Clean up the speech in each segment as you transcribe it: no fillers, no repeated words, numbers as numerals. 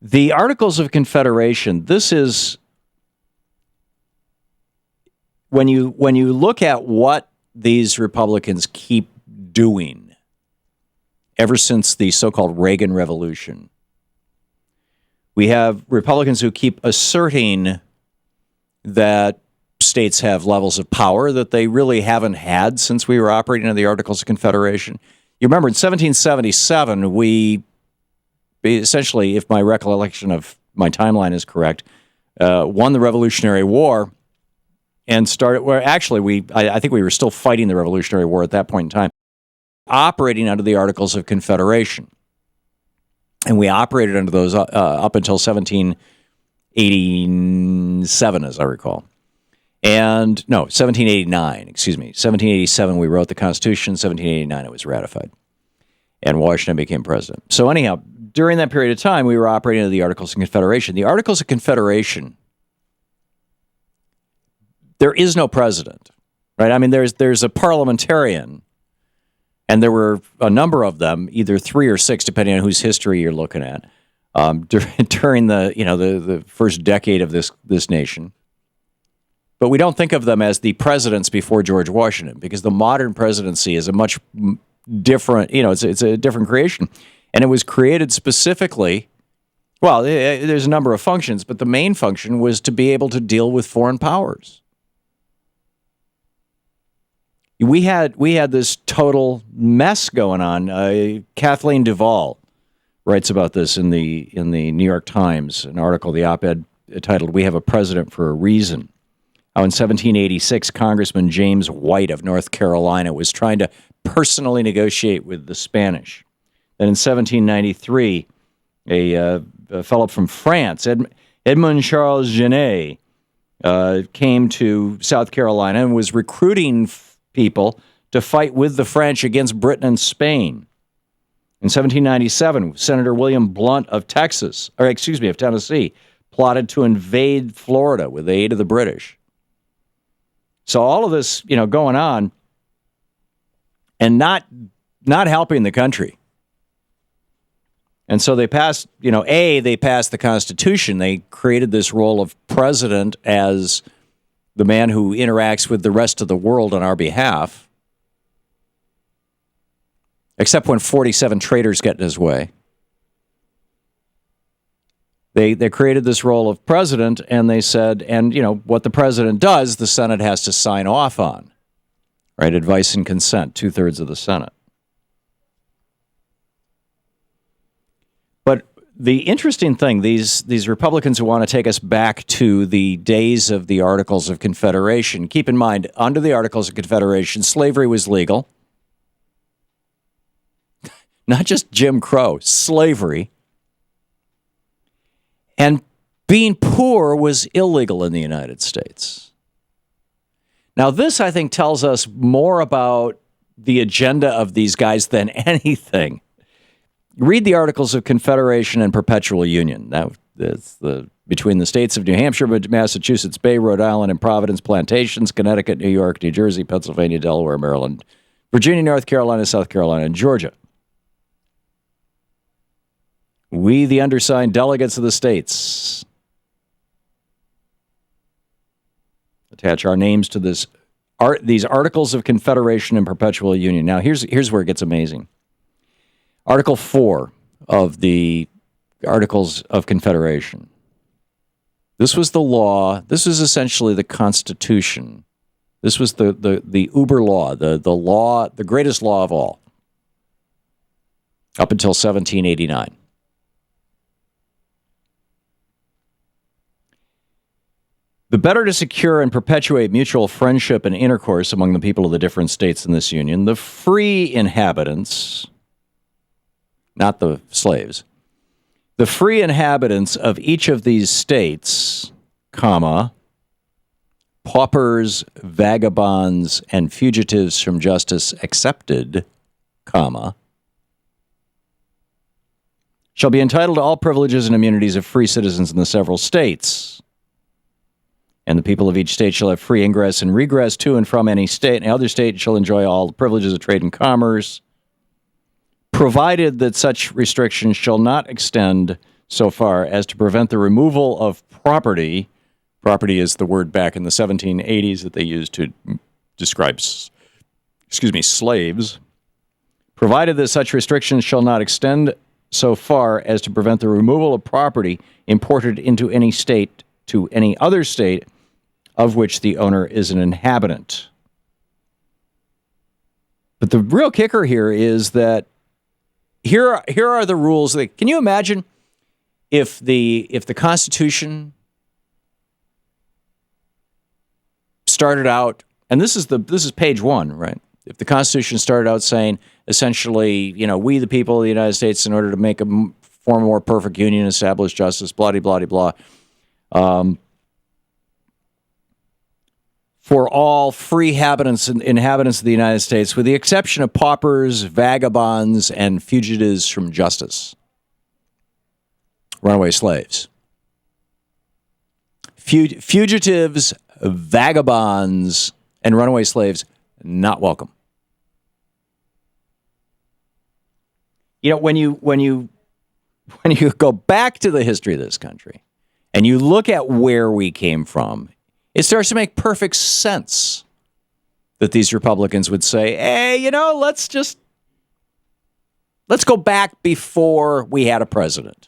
The Articles of Confederation, this is, when you look at what these Republicans keep doing ever since the so-called Reagan Revolution, we have Republicans who keep asserting that states have levels of power that they really haven't had since we were operating under the Articles of Confederation. You remember in 1777, we essentially, if my recollection of my timeline is correct, won the Revolutionary War and started, where actually I think we were still fighting the Revolutionary War at that point in time, operating under the Articles of Confederation. And we operated under those up until 1787, as I recall. And, no, 1789, excuse me. 1787, we wrote the Constitution. 1789, it was ratified. And Washington became president. So anyhow, during that period of time, we were operating under the Articles of Confederation. The Articles of Confederation, there is no president, right? I mean, there's a parliamentarian, and there were a number of them, either 3 or 6, depending on whose history you're looking at, during the first decade of this nation. But we don't think of them as the presidents before George Washington, because the modern presidency is a much different, it's a different creation. And it was created specifically, well, there's a number of functions, but the main function was to be able to deal with foreign powers. We had this total mess going on. Kathleen Duvall writes about this in the New York Times, an article, the op-ed titled, "We Have a President for a Reason." How in 1786, Congressman James White of North Carolina was trying to personally negotiate with the Spanish. Then in 1793, a fellow from France, Edmond Charles Genet, came to South Carolina and was recruiting people to fight with the French against Britain and Spain. In 1797, Senator William Blount of Tennessee, plotted to invade Florida with the aid of the British. So all of this, going on and not helping the country. And so they passed, they passed the Constitution. They created this role of president as the man who interacts with the rest of the world on our behalf, except when 47 traitors get in his way. They created this role of president, and they said, and what the president does, the Senate has to sign off on, right? Advice and consent, 2/3 of the Senate. But the interesting thing, these Republicans who want to take us back to the days of the Articles of Confederation, keep in mind, under the Articles of Confederation, slavery was legal. Not just Jim Crow, slavery. And being poor was illegal in the United States. Now, this, I think, tells us more about the agenda of these guys than anything. Read the Articles of Confederation and Perpetual Union. That's between the states of New Hampshire, Massachusetts Bay, Rhode Island, and Providence Plantations, Connecticut, New York, New Jersey, Pennsylvania, Delaware, Maryland, Virginia, North Carolina, South Carolina, and Georgia. We, the undersigned delegates of the states, attach our names to these Articles of Confederation and Perpetual Union. Now, here's where it gets amazing. Article 4 of the Articles of Confederation. This was the law. This was essentially the Constitution. This was the uber law, the law, the greatest law of all, up until 1789. The better to secure and perpetuate mutual friendship and intercourse among the people of the different states in this union, the free inhabitants, not the slaves, the free inhabitants of each of these states, comma, paupers, vagabonds, and fugitives from justice excepted, comma, shall be entitled to all privileges and immunities of free citizens in the several states. And the people of each state shall have free ingress and regress to and from any state, and the other state shall enjoy all the privileges of trade and commerce, provided that such restrictions shall not extend so far as to prevent the removal of property. Property is the word back in the 1780s that they used to describe, slaves. Provided that such restrictions shall not extend so far as to prevent the removal of property imported into any state to any other state of which the owner is an inhabitant. But the real kicker here is that here are the rules. Can you imagine if the Constitution started out, and this is page 1, right? If the Constitution started out saying, essentially, we the people of the United States, in order to make form a more perfect union, establish justice, blah, blah, blah, blah, for all free inhabitants of the United States, with the exception of paupers, vagabonds, and fugitives from justice. Runaway slaves. Fugitives, vagabonds, and runaway slaves, not welcome. When you go back to the history of this country and you look at where we came from, it starts to make perfect sense that these Republicans would say, hey, let's go back before we had a president.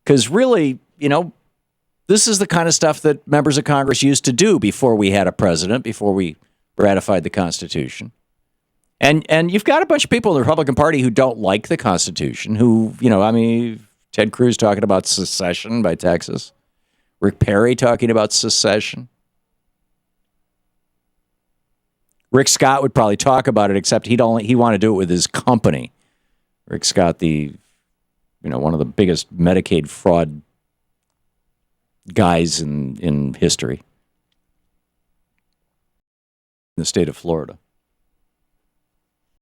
Because really, this is the kind of stuff that members of Congress used to do before we had a president, before we ratified the Constitution. And you've got a bunch of people in the Republican Party who don't like the Constitution, who, Ted Cruz talking about secession by Texas. Rick Perry talking about secession. Rick Scott would probably talk about it, except he want to do it with his company. Rick Scott, one of the biggest Medicaid fraud guys in history in the state of Florida.